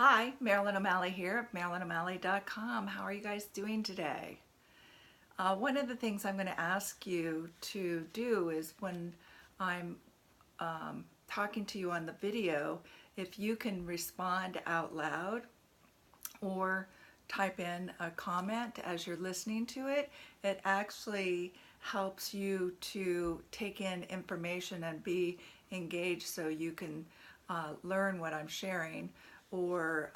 Hi, Marilyn O'Malley here of MarilynO'Malley.com. How are you guys doing today? One of the things I'm going to ask you to do is when I'm talking to you on the video, if you can respond out loud or type in a comment as you're listening to it, it actually helps you to take in information and be engaged so you can learn what I'm sharing or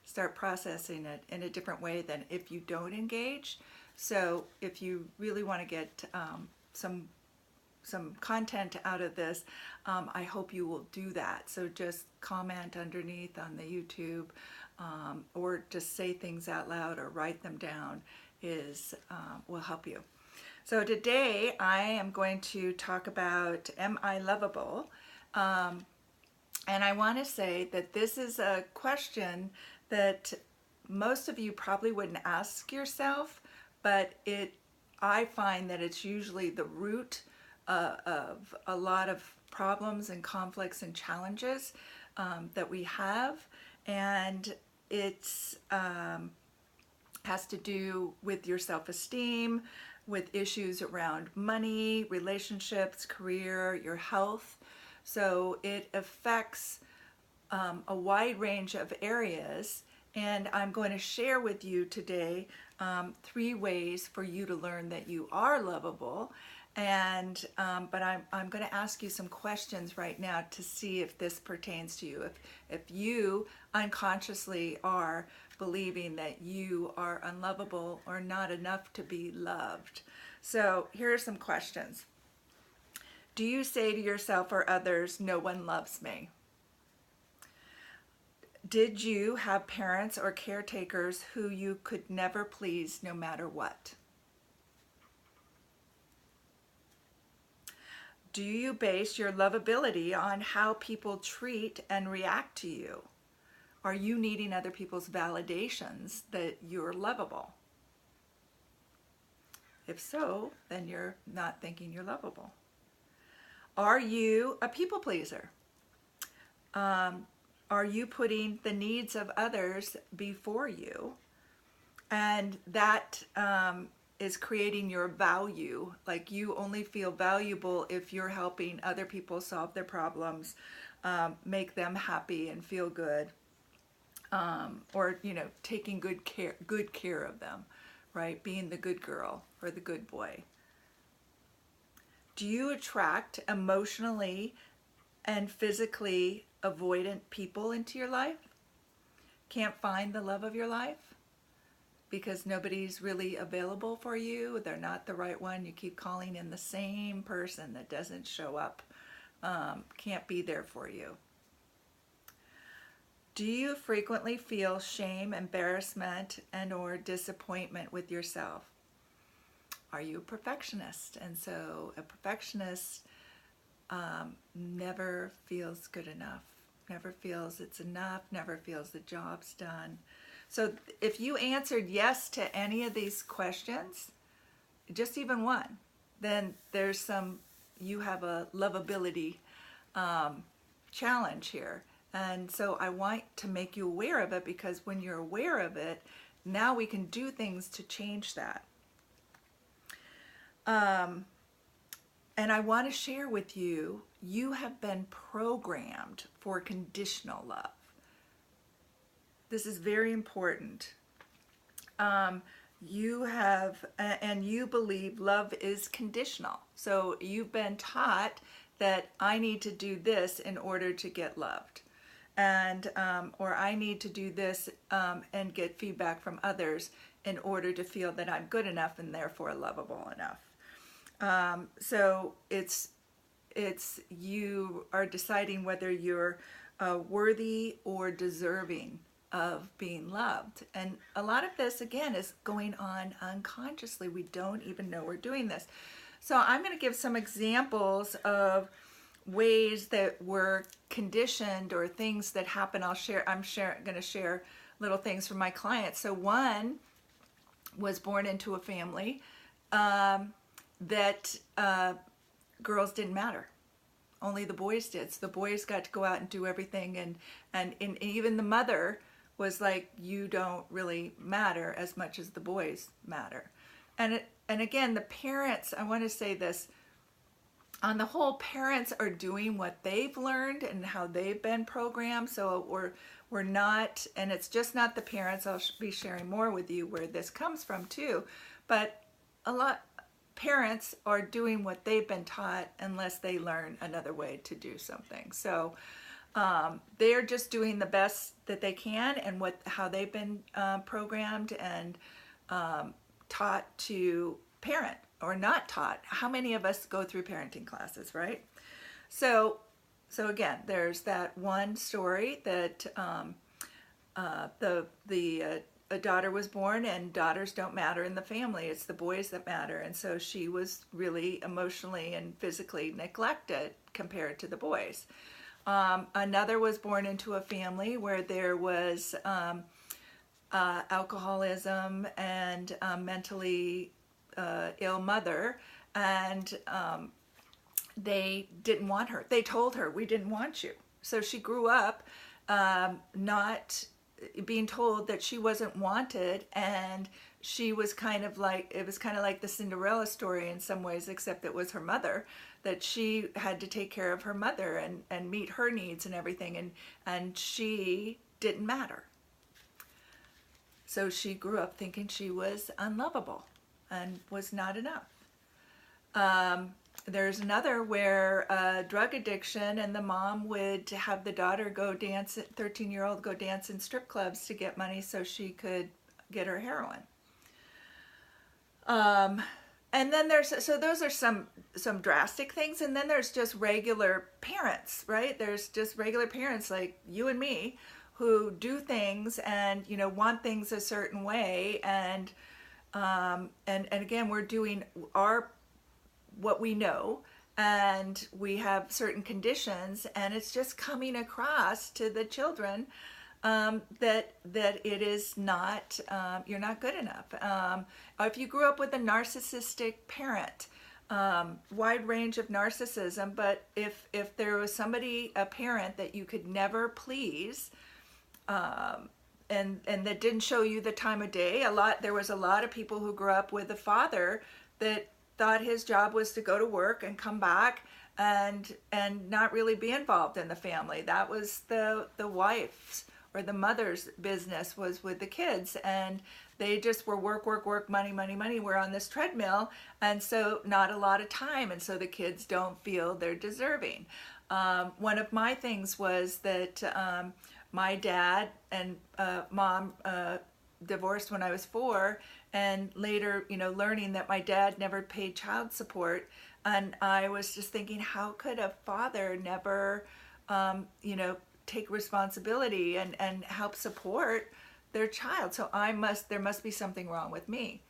start processing it in a different way than if you don't engage. So if you really want to get some content out of this, I hope you will do that. So just comment underneath on the YouTube or just say things out loud or write them down will help you. So today I am going to talk about am I lovable? And I want to say that this is a question that most of you probably wouldn't ask yourself, but I find that it's usually the root of a lot of problems and conflicts and challenges that we have, and it's has to do with your self-esteem, with issues around money, relationships, career, your health. So it affects a wide range of areas, and I'm going to share with you today 3 ways for you to learn that you are lovable. And but I'm going to ask you some questions right now to see if this pertains to you. If you unconsciously are believing that you are unlovable or not enough to be loved. So here are some questions. Do you say to yourself or others, "No one loves me"? Did you have parents or caretakers who you could never please no matter what? Do you base your lovability on how people treat and react to you? Are you needing other people's validations that you're lovable? If so, then you're not thinking you're lovable. Are you a people pleaser? Are you putting the needs of others before you? And that is creating your value. Like you only feel valuable if you're helping other people solve their problems, make them happy and feel good, or taking good care of them, right? Being the good girl or the good boy. Do you attract emotionally and physically avoidant people into your life? Can't find the love of your life because nobody's really available for you. They're not the right one. You keep calling in the same person that doesn't show up, can't be there for you. Do you frequently feel shame, embarrassment, and or disappointment with yourself? Are you a perfectionist? And so a perfectionist never feels good enough, never feels it's enough, never feels the job's done. So if you answered yes to any of these questions, just even one, then you have a lovability challenge here. And so I want to make you aware of it, because when you're aware of it, now we can do things to change that. And I want to share with you, you have been programmed for conditional love. This is very important. You have, and you believe love is conditional. So you've been taught that I need to do this in order to get loved. And, or I need to do this and get feedback from others in order to feel that I'm good enough and therefore lovable enough. So it's you are deciding whether you're worthy or deserving of being loved. And a lot of this, again, is going on unconsciously. We don't even know we're doing this. So I'm going to give some examples of ways that we're conditioned or things that happen. I'm going to share little things from my clients. So one was born into a family that girls didn't matter. Only the boys did. So the boys got to go out and do everything, and even the mother was like, you don't really matter as much as the boys matter. And again, the parents, I want to say this, on the whole, parents are doing what they've learned and how they've been programmed. So we're not, and it's just not the parents. I'll be sharing more with you where this comes from too. But a lot parents are doing what they've been taught unless they learn another way to do something. So they're just doing the best that they can and how they've been programmed and taught to parent or not taught. How many of us go through parenting classes, right? So again, there's that one story that a daughter was born, and daughters don't matter in the family. It's the boys that matter. And so she was really emotionally and physically neglected compared to the boys. Another was born into a family where there was alcoholism and mentally ill mother, and they didn't want her. They told her, we didn't want you. So she grew up not being told that she wasn't wanted, and she was kind of like, it was kind of like the Cinderella story in some ways, except it was her mother, that she had to take care of her mother and meet her needs and everything, and she didn't matter. So she grew up thinking she was unlovable and was not enough. There's another where drug addiction, and the mom would have the daughter go dance, 13-year-old go dance in strip clubs to get money so she could get her heroin. And then so those are some drastic things, and then there's just regular parents, right? There's just regular parents like you and me who do things and, you know, want things a certain way, and again, we're doing what we know, and we have certain conditions, and it's just coming across to the children that it is not, you're not good enough. If you grew up with a narcissistic parent, wide range of narcissism, but if there was a parent that you could never please, and that didn't show you the time of day, there was a lot of people who grew up with a father that thought his job was to go to work and come back and not really be involved in the family. That was the wife's or the mother's business, was with the kids, and they just were work, money. We're on this treadmill, and so not a lot of time, and so the kids don't feel they're deserving. One of my things was that my dad and mom divorced when I was 4, and later, you know, learning that my dad never paid child support, and I was just thinking, how could a father never, you know, take responsibility and help support their child? So there must be something wrong with me.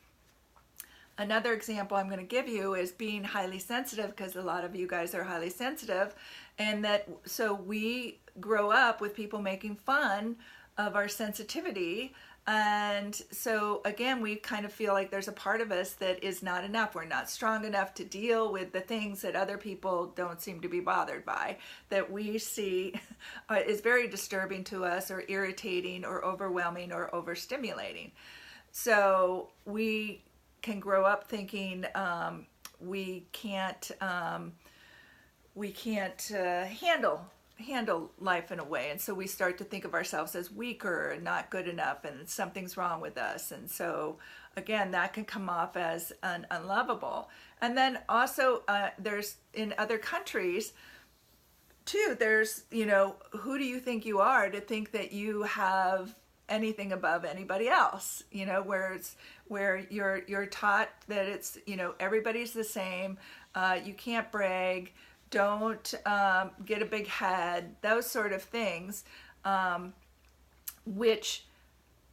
Another example I'm going to give you is being highly sensitive, because a lot of you guys are highly sensitive, and so we grow up with people making fun of our sensitivity. And so again, we kind of feel like there's a part of us that is not enough. We're not strong enough to deal with the things that other people don't seem to be bothered by, that we see is very disturbing to us, or irritating, or overwhelming, or overstimulating. So we can grow up thinking we can't handle life in a way, and so we start to think of ourselves as weaker and not good enough, and something's wrong with us. And so again, that can come off as unlovable. And then also there's, in other countries too, there's, you know, who do you think you are to think that you have anything above anybody else, you know, where you're taught that it's, you know, everybody's the same, you can't brag, don't get a big head, those sort of things, which,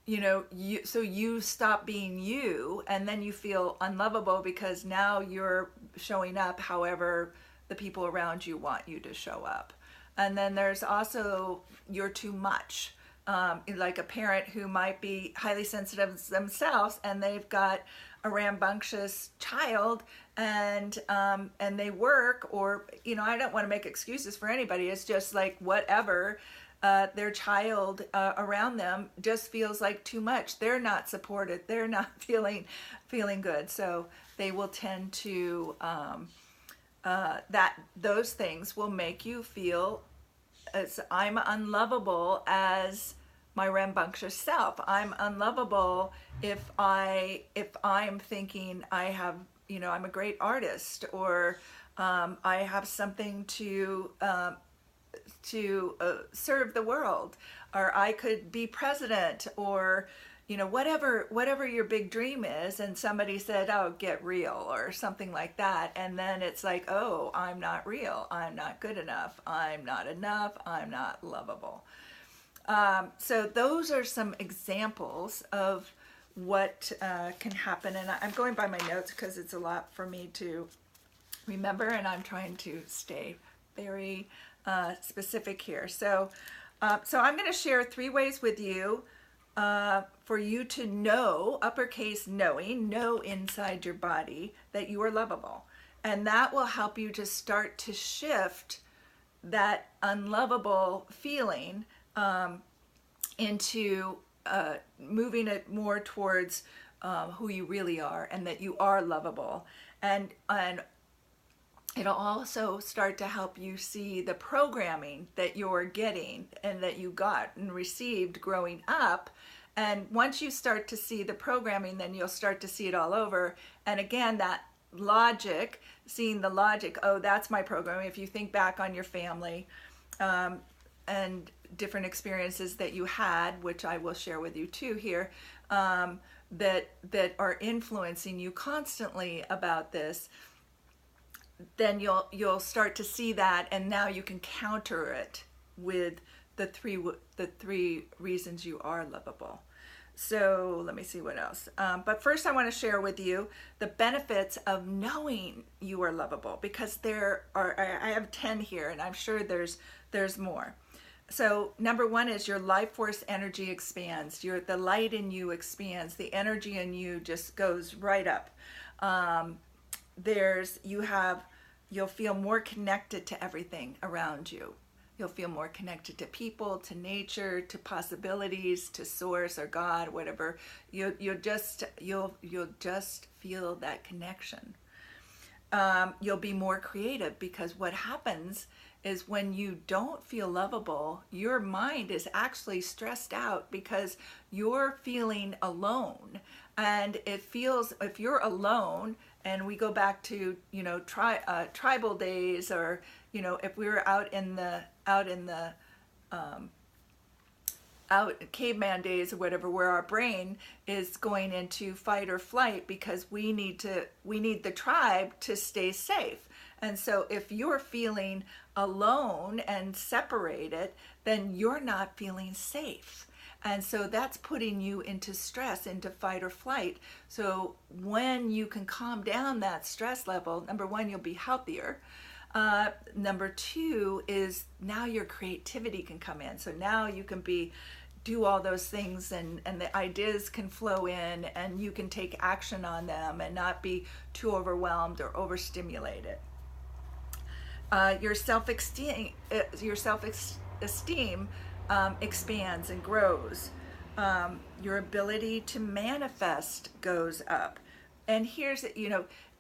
you know, you stop being you, and then you feel unlovable because now you're showing up however the people around you want you to show up. And then there's also, you're too much. Like a parent who might be highly sensitive themselves, and they've got a rambunctious child, and they work, or I don't want to make excuses for anybody. It's just like whatever their child around them just feels like too much. They're not supported. They're not feeling good. So they will tend to those things will make you feel as I'm unlovable as my rambunctious self. I'm unlovable if I'm thinking I have, I'm a great artist, or I have something to serve the world, or I could be president, or whatever your big dream is, and somebody said, oh, get real, or something like that, and then it's like, oh, I'm not real, I'm not good enough, I'm not lovable. So those are some examples of what can happen, and I'm going by my notes because it's a lot for me to remember, and I'm trying to stay very specific here. So I'm going to share 3 ways with you for you to know, uppercase knowing, know inside your body that you are lovable. And that will help you to start to shift that unlovable feeling into moving it more towards who you really are, and that you are lovable. And it'll also start to help you see the programming that you're getting and that you got and received growing up. And once you start to see the programming, then you'll start to see it all over. And again, that logic, seeing the logic, oh, that's my programming. If you think back on your family and different experiences that you had, which I will share with you too here, that are influencing you constantly about this, then you'll start to see that, and now you can counter it with the three reasons you are lovable. So let me see what else. But first, I want to share with you the benefits of knowing you are lovable, because I have 10 here, and I'm sure there's more. So number 1 is your life force energy expands. The light in you expands. The energy in you just goes right up. You'll feel more connected to everything around you. You'll feel more connected to people, to nature, to possibilities, to source or God, whatever. You'll just feel that connection. You'll be more creative, because what happens is when you don't feel lovable, your mind is actually stressed out because you're feeling alone. And it feels, if you're alone, and we go back to tribal days, or if we were out caveman days or whatever, where our brain is going into fight or flight because we need the tribe to stay safe. And so if you're feeling alone and separated, then you're not feeling safe. And so that's putting you into stress, into fight or flight. So when you can calm down that stress level, number 1, you'll be healthier. Number 2 is now your creativity can come in. So now you can do all those things, and the ideas can flow in, and you can take action on them and not be too overwhelmed or overstimulated. Your self-esteem expands and grows. Your ability to manifest goes up. And here's,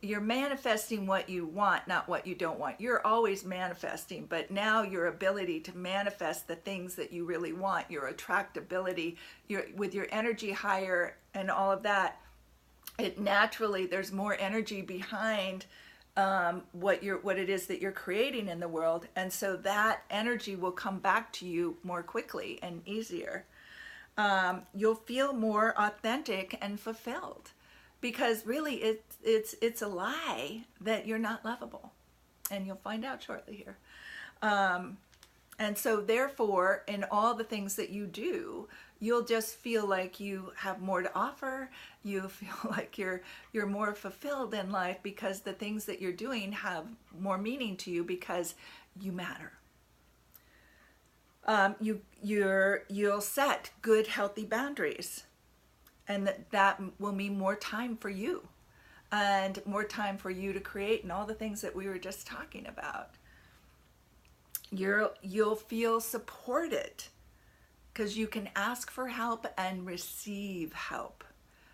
you're manifesting what you want, not what you don't want. You're always manifesting, but now your ability to manifest the things that you really want, your attractability, with your energy higher and all of that, it naturally, there's more energy behind what it is that you're creating in the world, and so that energy will come back to you more quickly and easier. You'll feel more authentic and fulfilled, because really it's a lie that you're not lovable, and you'll find out shortly here. And so therefore, in all the things that you do, you'll just feel like you have more to offer. You feel like you're more fulfilled in life, because the things that you're doing have more meaning to you, because you matter. You'll set good, healthy boundaries, and that will mean more time for you. and more time for you to create and all the things that we were just talking about. You'll feel supported because you can ask for help and receive help.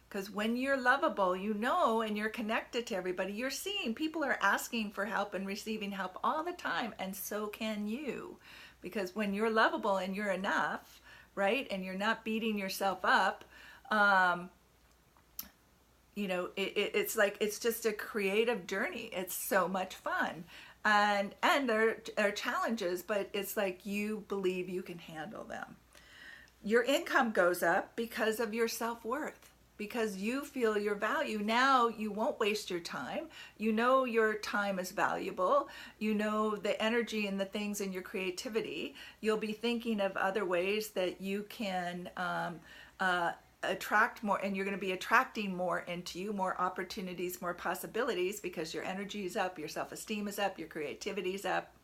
Because when you're lovable, you know, and you're connected to everybody, you're seeing people are asking for help and receiving help all the time, and so can you. Because when you're lovable and you're enough, right, and you're not beating yourself up, you know, it's like, it's just a creative journey. It's so much fun. And there are challenges, but it's like you believe you can handle them. Your income goes up because of your self-worth, because you feel your value. Now you won't waste your time. You know your time is valuable. You know the energy and the things in your creativity. You'll be thinking of other ways that you can attract more, and you're going to be attracting more into you, more opportunities, more possibilities, because your energy is up, your self-esteem is up, your creativity is up.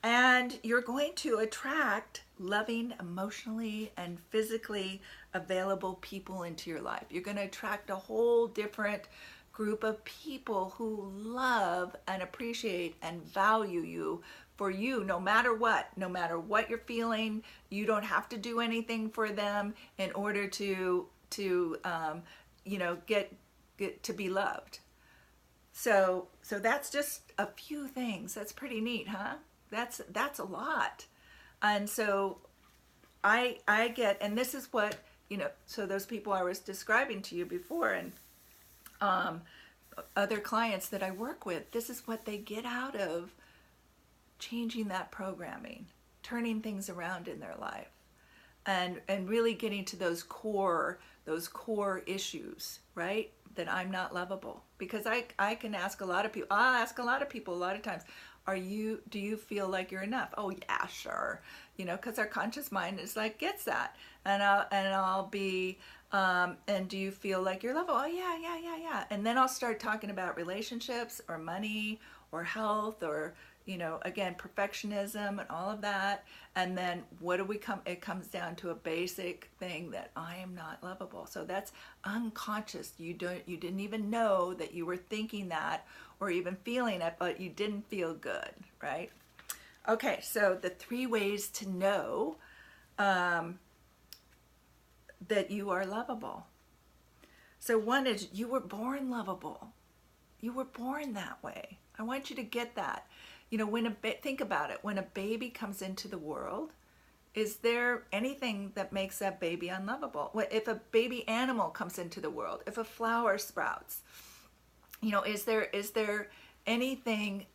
And you're going to attract loving, emotionally and physically available people into your life. You're going to attract a whole different group of people who love and appreciate and value you for you, no matter what you're feeling. You don't have to do anything for them in order to you know, get to be loved. So that's just a few things. That's pretty neat, huh? That's a lot. And so I get, and this is what, you know, so those people I was describing to you before, and other clients that I work with, this is what they get out of changing that programming, turning things around in their life, and really getting to those core issues, right? That I'm not lovable. Because I can ask a lot of people, I'll ask a lot of people a lot of times, do you feel like you're enough? Oh yeah, sure. You know, because our conscious mind is like, gets that. And I'll be, and do you feel like you're lovable? Oh yeah. And then I'll start talking about relationships or money or health or, you know, again, perfectionism and all of that. And then what do we come? It comes down to a basic thing that I am not lovable. So that's unconscious. You didn't even know that you were thinking that or even feeling it, but you didn't feel good, right? Okay, so the 3 ways to know that you are lovable. So one is, you were born lovable. You were born that way. I want you to get that. You know, think about it. When a baby comes into the world, is there anything that makes that baby unlovable? If a baby animal comes into the world, if a flower sprouts, you know, is there anything,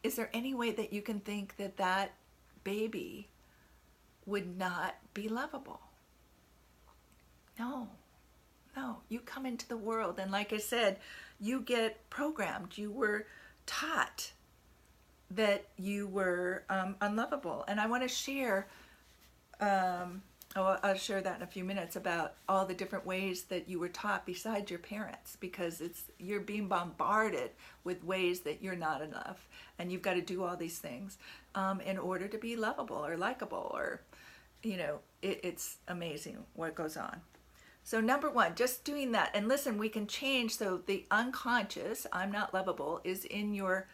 is there any way that you can think that baby would not be lovable? No. You come into the world, and like I said, you get programmed. You were taught that you were unlovable. And I want to share, I'll share that in a few minutes, about all the different ways that you were taught besides your parents, because you're being bombarded with ways that you're not enough, and you've got to do all these things in order to be lovable or likable, or, you know, it's amazing what goes on. So number 1, just doing that. And listen, we can change. So the unconscious, I'm not lovable, is in your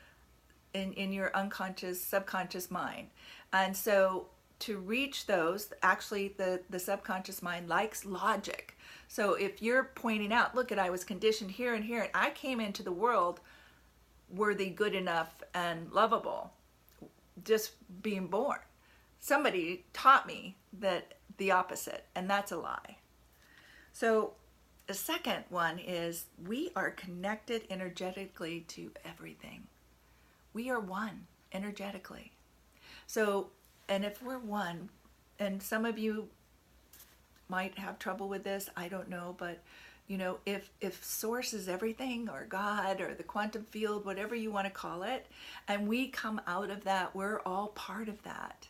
unconscious, subconscious mind. And so to reach those, actually the subconscious mind likes logic. So if you're pointing out, look, I was conditioned here and here, and I came into the world worthy, good enough, and lovable, just being born. Somebody taught me that the opposite, and that's a lie. So the second one is, we are connected energetically to everything. We are one energetically. So, and if we're one, and some of you might have trouble with this, I don't know, but you know, if source is everything, or God, or the quantum field, whatever you want to call it, and we come out of that, we're all part of that.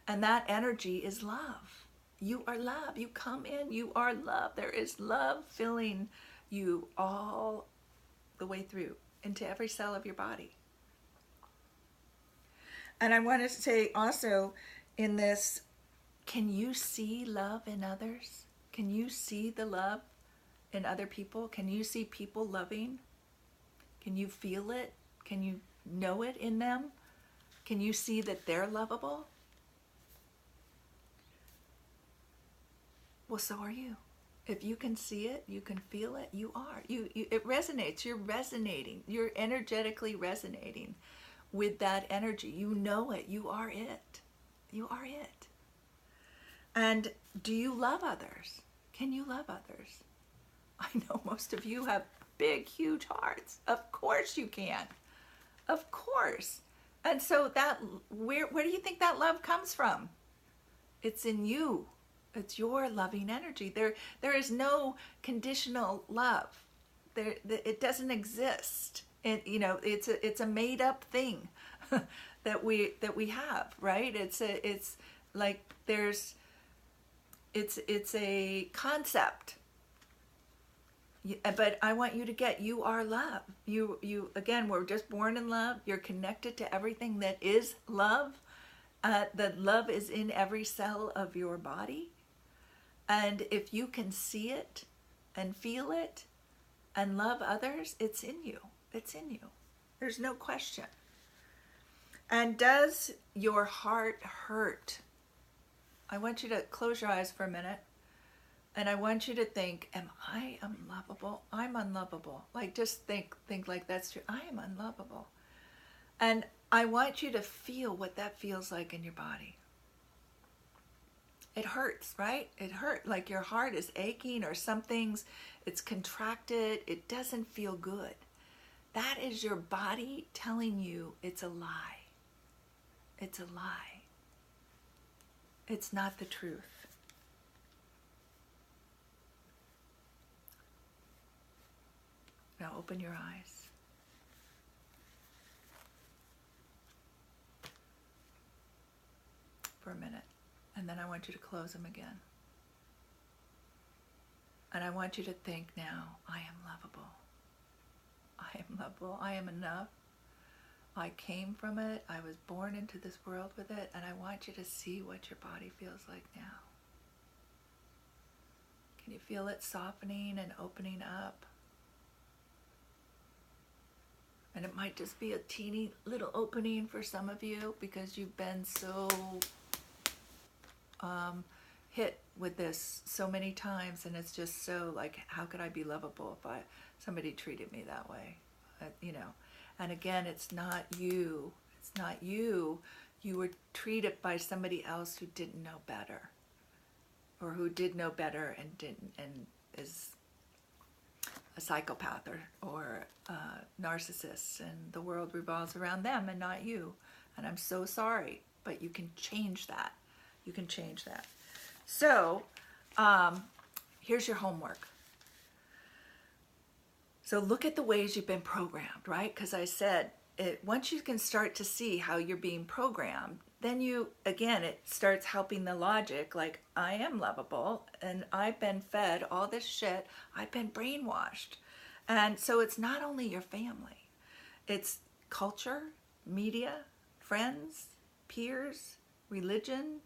And that energy is love. You are love. You come in, you are love. There is love filling you all the way through, into every cell of your body. And I want to say also in this, can you see love in others? Can you see the love in other people? Can you see people loving? Can you feel it? Can you know it in them? Can you see that they're lovable? Well, so are you. If you can see it, you can feel it, you are. It resonates. You're resonating. You're energetically resonating with that energy. You know it. You are it. You are it. And do you love others? Can you love others? I know most of you have big, huge hearts. Of course you can. Of course. And so that, where do you think that love comes from? It's in you. It's your loving energy. There is no conditional love. It doesn't exist. It's a made up thing that we have, right? It's a concept. But I want you to get, you are love. You again, we're just born in love. You're connected to everything that is love. That love is in every cell of your body. And if you can see it and feel it and love others, it's in you. It's in you. There's no question. And does your heart hurt? I want you to close your eyes for a minute. And I want you to think, am I unlovable? I'm unlovable. Like, just think like that's true. I am unlovable. And I want you to feel what that feels like in your body. It hurts, right? It hurts, like your heart is aching or something's, it's contracted. It doesn't feel good. That is your body telling you it's a lie. It's a lie. It's not the truth. Now open your eyes. For a minute. And then I want you to close them again. And I want you to think now, I am lovable. I am lovable. I am enough. I came from it. I was born into this world with it. And I want you to see what your body feels like now. Can you feel it softening and opening up? And it might just be a teeny little opening for some of you because you've been so hit with this so many times, and it's just so like, how could I be lovable if somebody treated me that way? And again, it's not you. It's not you. You were treated by somebody else who didn't know better, or who did know better and is a psychopath or a narcissist, and the world revolves around them and not you. And I'm so sorry, but you can change that. You can change that. So here's your homework. So look at the ways you've been programmed, right? Because I said, once you can start to see how you're being programmed, then it starts helping the logic, like, I am lovable, and I've been fed all this shit, I've been brainwashed. And so it's not only your family, it's culture, media, friends, peers, religion,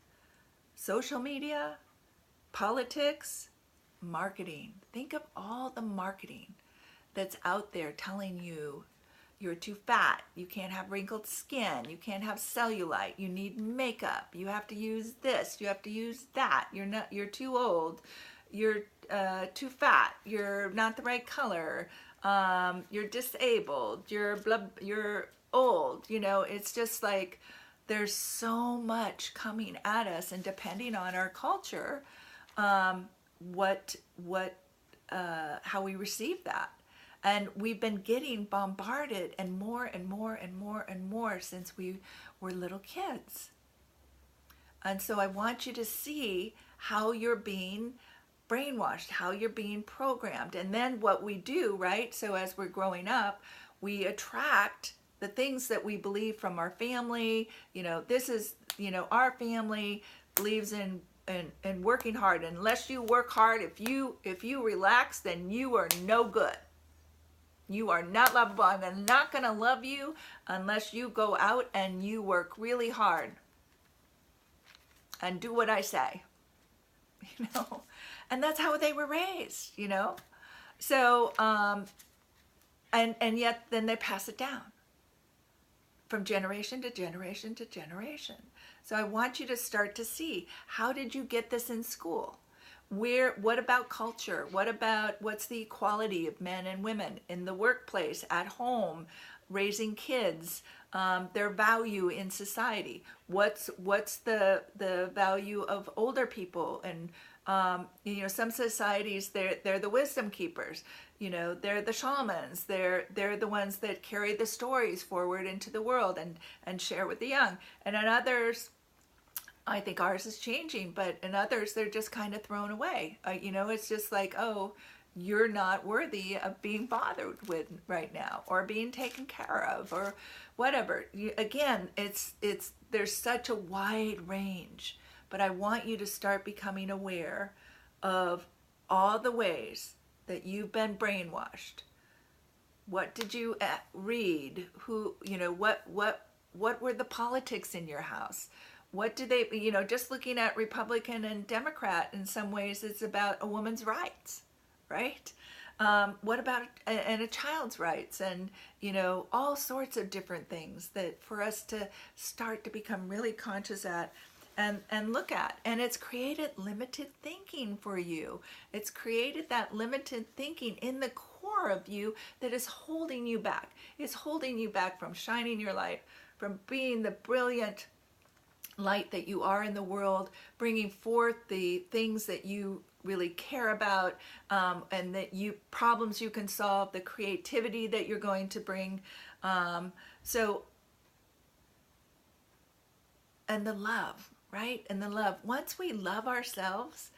social media, politics, marketing. Think of all the marketing that's out there telling you you're too fat, you can't have wrinkled skin, you can't have cellulite, you need makeup, you have to use this, you have to use that, you're too old, you're too fat, you're not the right color, you're disabled, you're old. It's just like there's so much coming at us, and depending on our culture, how we receive that. And we've been getting bombarded and more and more and more and more since we were little kids. And so I want you to see how you're being brainwashed, how you're being programmed. And then what we do, right? So as we're growing up, we attract the things that we believe from our family. This is, our family believes in working hard. Unless you work hard, if you relax, then you are no good. You are not lovable. I'm not going to love you unless you go out and you work really hard and do what I say. And that's how they were raised, So, and yet then they pass it down from generation to generation to generation. So I want you to start to see, how did you get this in school? What about culture? What's the equality of men and women in the workplace, at home, raising kids, their value in society? What's the value of older people? And some societies, they're the wisdom keepers. They're the shamans. They're the ones that carry the stories forward into the world and share with the young. And in others, I think ours is changing, but in others, they're just kind of thrown away. It's just like, oh, you're not worthy of being bothered with right now, or being taken care of, or whatever. Again, there's such a wide range, but I want you to start becoming aware of all the ways that you've been brainwashed. What did you read? What were the politics in your house? What do they, just looking at Republican and Democrat, in some ways it's about a woman's rights, right? What about a child's rights, and all sorts of different things that for us to start to become really conscious at and look at. And it's created limited thinking for you. It's created that limited thinking in the core of you that is holding you back. It's holding you back from shining your light, from being the brilliant light that you are in the world, bringing forth the things that you really care about, and that problems you can solve, the creativity that you're going to bring. And the love, right? And the love. Once we love ourselves,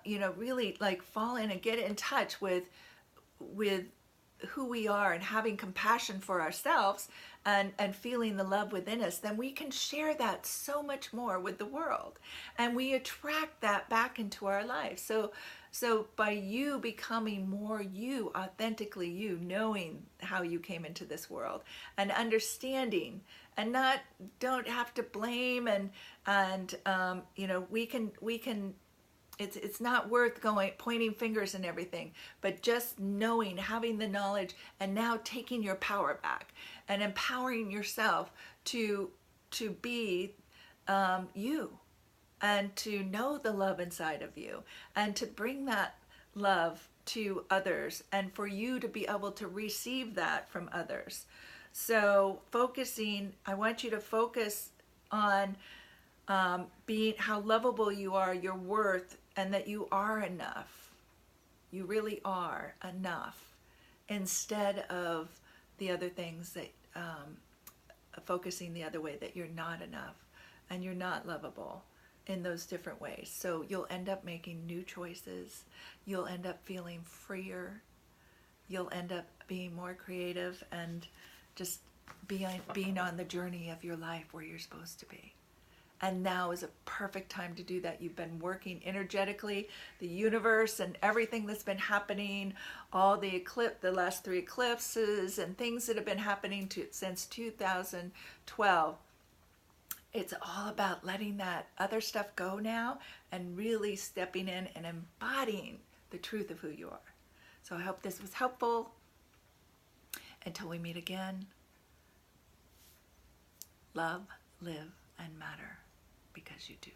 really like fall in and get in touch with who we are, and having compassion for ourselves, and feeling the love within us, then we can share that so much more with the world, and we attract that back into our life. So by you becoming more you, authentically you, knowing how you came into this world, and understanding, and don't have to blame, and we can. It's not worth pointing fingers and everything, but just knowing, having the knowledge, and now taking your power back and empowering yourself to be you, and to know the love inside of you, and to bring that love to others, and for you to be able to receive that from others. So I want you to focus on being how lovable you are, your worth, and that you are enough. You really are enough, instead of the other things that focusing the other way, that you're not enough and you're not lovable in those different ways. So you'll end up making new choices. You'll end up feeling freer. You'll end up being more creative, and just being on the journey of your life where you're supposed to be. And now is a perfect time to do that. You've been working energetically, the universe and everything that's been happening, all the last 3 eclipses and things that have been happening since 2012. It's all about letting that other stuff go now, and really stepping in and embodying the truth of who you are. So I hope this was helpful. Until we meet again, love, live, and matter, because you do.